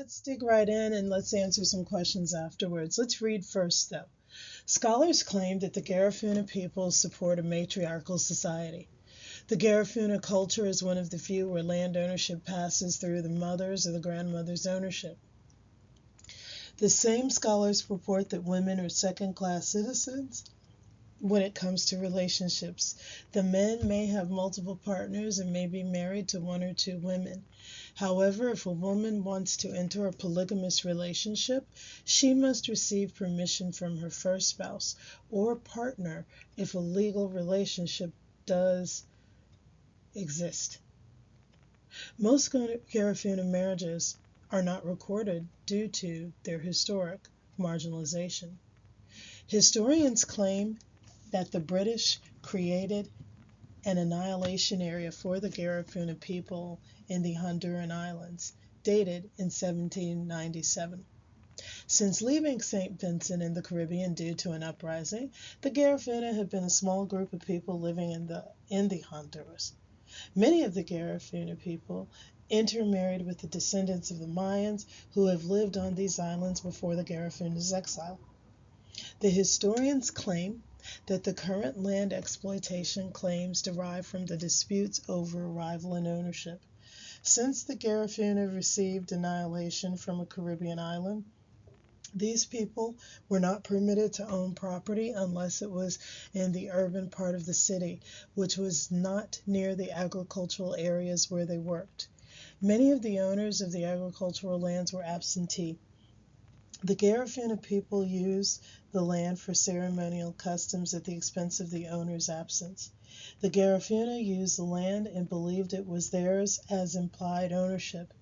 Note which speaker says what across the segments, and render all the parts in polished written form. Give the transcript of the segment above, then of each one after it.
Speaker 1: let's dig right in and let's answer some questions afterwards. Let's read first, though. Scholars claim that the Garifuna people support a matriarchal society. The Garifuna culture is one of the few where land ownership passes through the mother's or the grandmother's ownership. The same scholars purport that women are second-class citizens when it comes to relationships. The men may have multiple partners and may be married to one or two women. However, if a woman wants to enter a polygamous relationship, she must receive permission from her first spouse or partner if a legal relationship does exist. Most Garifuna marriages are not recorded due to their historic marginalization. Historians claim that the British created an annihilation area for the Garifuna people in the Honduran Islands, dated in 1797. Since leaving St. Vincent in the Caribbean due to an uprising, the Garifuna have been a small group of people living in the Honduras. Many of the Garifuna people intermarried with the descendants of the Mayans who have lived on these islands before the Garifuna's exile. The historians claim that the current land exploitation claims derive from the disputes over arrival and ownership. Since the Garifuna received annihilation from a Caribbean island, these people were not permitted to own property unless it was in the urban part of the city, which was not near the agricultural areas where they worked. Many of the owners of the agricultural lands were absentee. The Garifuna people used the land for ceremonial customs at the expense of the owner's absence. The Garifuna used the land and believed it was theirs as implied ownership,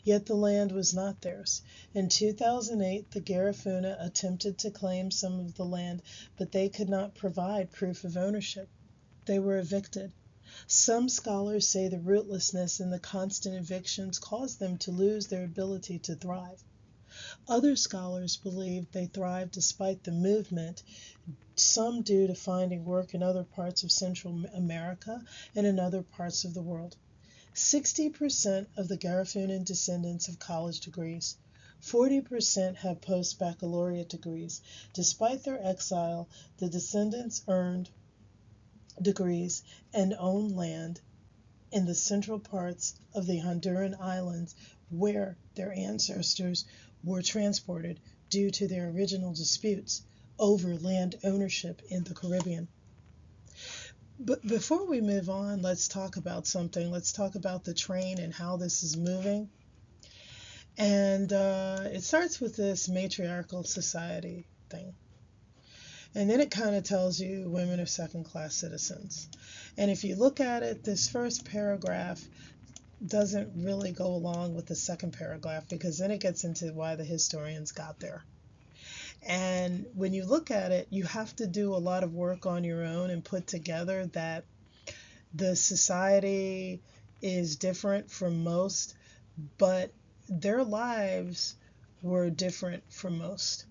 Speaker 1: yet the land was not theirs. In 2008, the Garifuna attempted to claim some of the land, but they could not provide proof of ownership. They were evicted. Some scholars say the rootlessness and the constant evictions caused them to lose their ability to thrive. Other scholars believe they thrived despite the movement, some due to finding work in other parts of Central America and in other parts of the world. 60% of the Garifuna descendants have college degrees. 40% have post-baccalaureate degrees. Despite their exile, the descendants earned degrees and owned land in the central parts of the Honduran islands where their ancestors were transported due to their original disputes over land ownership in the Caribbean. But before we move on, let's talk about something. Let's talk about the train and how this is moving. And it starts with this matriarchal society thing. And then it kind of tells you women are second-class citizens. And if you look at it, this first paragraph doesn't really go along with the second paragraph, because then it gets into why the historians got there. And when you look at it, you have to do a lot of work on your own and put together that the society is different from most, but their lives were different from most.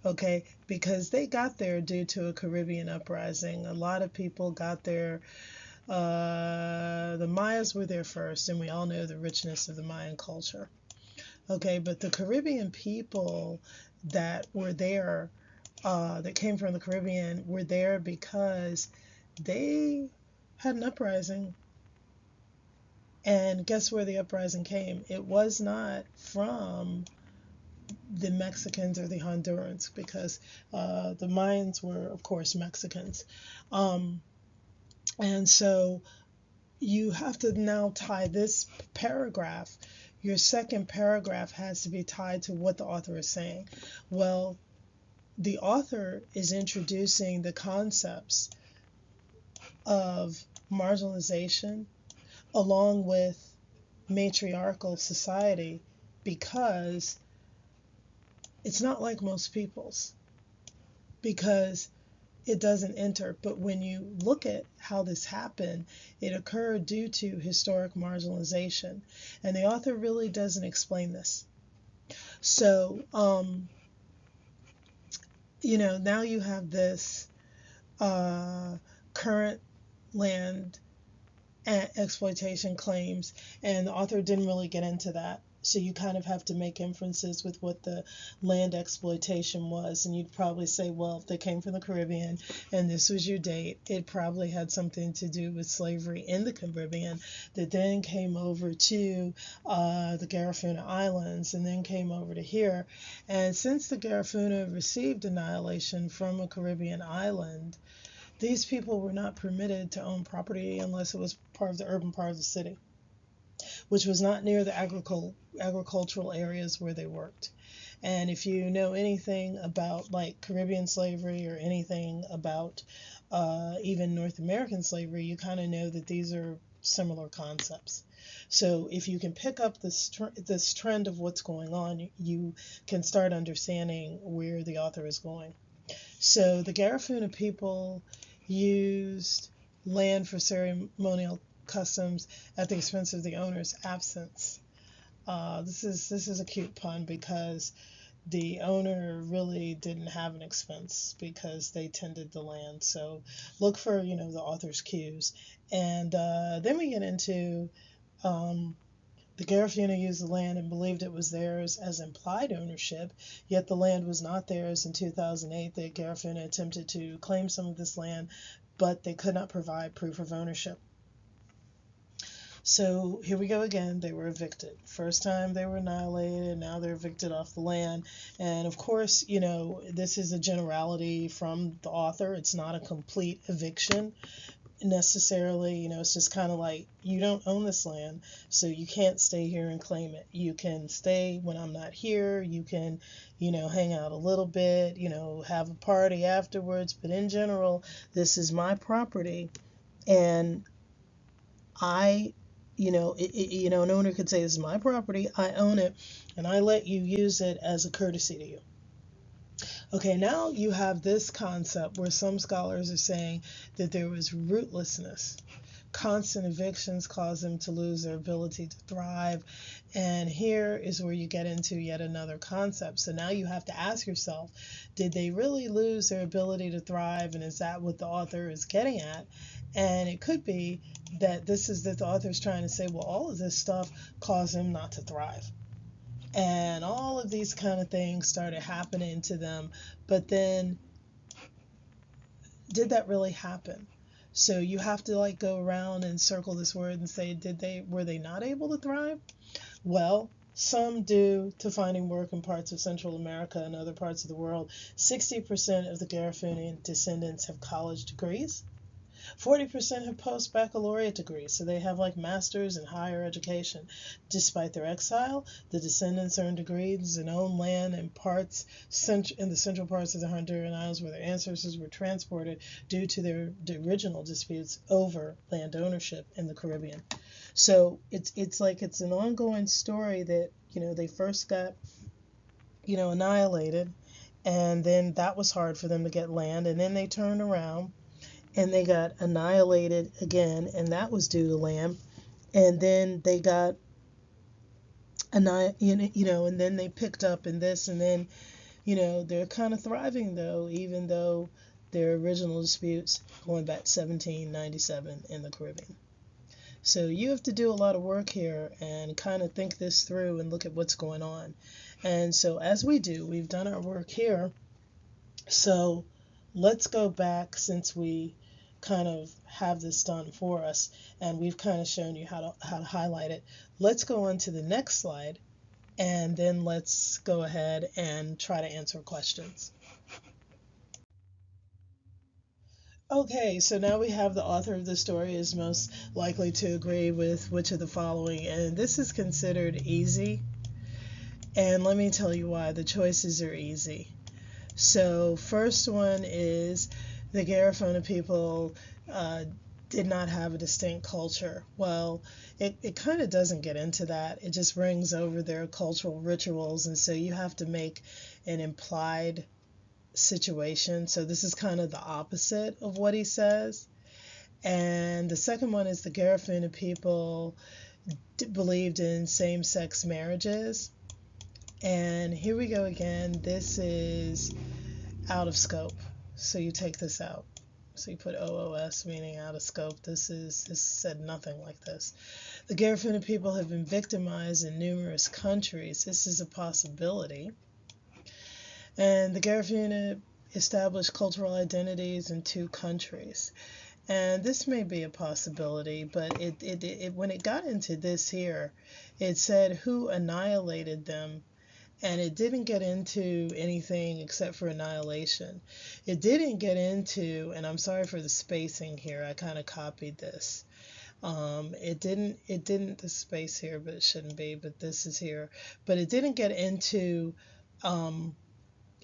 Speaker 1: Okay, because they got there due to a Caribbean uprising. A lot of people got there. The Mayas were there first, and we all know the richness of the Mayan culture. Okay, but the Caribbean people that were there, that came from the Caribbean, were there because they had an uprising. And guess where the uprising came? It was not from the Mexicans or the Hondurans, because the Mayans were, of course, Mexicans. And so you have to now tie this paragraph. Your second paragraph has to be tied to what the author is saying. Well, the author is introducing the concepts of marginalization along with matriarchal society, because it's not like most people's, because it doesn't enter. But when you look at how this happened, it occurred due to historic marginalization, and the author really doesn't explain this. So now you have this current land exploitation claims, and the author didn't really get into that. So you kind of have to make inferences with what the land exploitation was. And you'd probably say, well, if they came from the Caribbean and this was your date, it probably had something to do with slavery in the Caribbean that then came over to the Garifuna Islands and then came over to here. And since the Garifuna received annihilation from a Caribbean island, these people were not permitted to own property unless it was part of the urban part of the city, which was not near the agricultural areas where they worked. And if you know anything about like Caribbean slavery or anything about even North American slavery, you kind of know that these are similar concepts. So if you can pick up this trend of what's going on, you can start understanding where the author is going. So the Garifuna people used land for ceremonial customs at the expense of the owner's absence. This is a cute pun because the owner really didn't have an expense because they tended the land. So look for the author's cues, and then we get into the Garifuna used the land and believed it was theirs as implied ownership, yet the land was not theirs. In 2008, the Garifuna attempted to claim some of this land, but they could not provide proof of ownership. So here we go again. They were evicted. First time they were annihilated, now they're evicted off the land. And of course, this is a generality from the author. It's not a complete eviction necessarily. It's just kind of like, you don't own this land, so you can't stay here and claim it. You can stay when I'm not here. You can, hang out a little bit, have a party afterwards. But in general, this is my property, and I, an owner could say, this is my property, I own it, and I let you use it as a courtesy to you. Okay, now you have this concept where some scholars are saying that there was rootlessness. Constant evictions cause them to lose their ability to thrive. And here is where you get into yet another concept. So now you have to ask yourself, did they really lose their ability to thrive? And is that what the author is getting at? And it could be that the author is trying to say, well, all of this stuff caused them not to thrive. And all of these kind of things started happening to them. But then, did that really happen? So you have to like go around and circle this word and say, were they not able to thrive? Well, some due to finding work in parts of Central America and other parts of the world. 60% of the Garifunian descendants have college degrees. 40% have post-baccalaureate degrees, so they have like masters in higher education. Despite their exile, the descendants earned degrees and own land in the central parts of the Honduran Islands where their ancestors were transported due to their original disputes over land ownership in the Caribbean. So it's an ongoing story that they first got annihilated, and then that was hard for them to get land, and then they turned around and they got annihilated again, and that was due to land. And then they got and then they picked up in this, and then they're kind of thriving though, even though their original disputes going back 1797 in the Caribbean. So you have to do a lot of work here and kind of think this through and look at what's going on. And so as we've done our work here. So let's go back, since we kind of have this done for us and we've kind of shown you how to highlight it. Let's go on to the next slide, and then let's go ahead and try to answer questions. Okay, so now we have the author of the story is most likely to agree with which of the following, and this is considered easy. And let me tell you why. The choices are easy. So first one is the Garifuna people did not have a distinct culture. Well, it kind of doesn't get into that. It just brings over their cultural rituals, and so you have to make an implied situation. So this is kind of the opposite of what he says. And the second one is the Garifuna people believed in same-sex marriages. And here we go again. This is out of scope, so you take this out. So you put OOS, meaning out of scope. This said nothing like this. The Garifuna people have been victimized in numerous countries. This is a possibility. And the Garifuna established cultural identities in 2 countries. And this may be a possibility, but when it got into this here, it said who annihilated them, and it didn't get into anything except for annihilation. It didn't get into, and I'm sorry for the spacing here, I kind of copied this. It didn't, the space here, but it shouldn't be, but this is here. But it didn't get into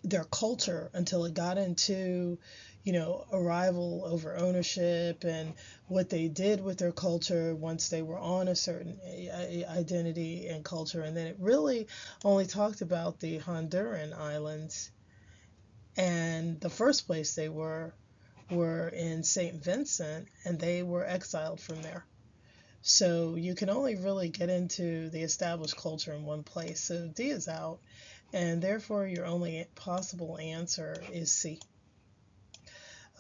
Speaker 1: their culture until it got into, arrival over ownership and what they did with their culture once they were on a certain identity and culture. And then it really only talked about the Honduran islands. And the first place they were in St. Vincent, and they were exiled from there. So you can only really get into the established culture in one place. So D is out, and therefore your only possible answer is C.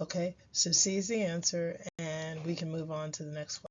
Speaker 1: Okay, so C is the answer, and we can move on to the next one.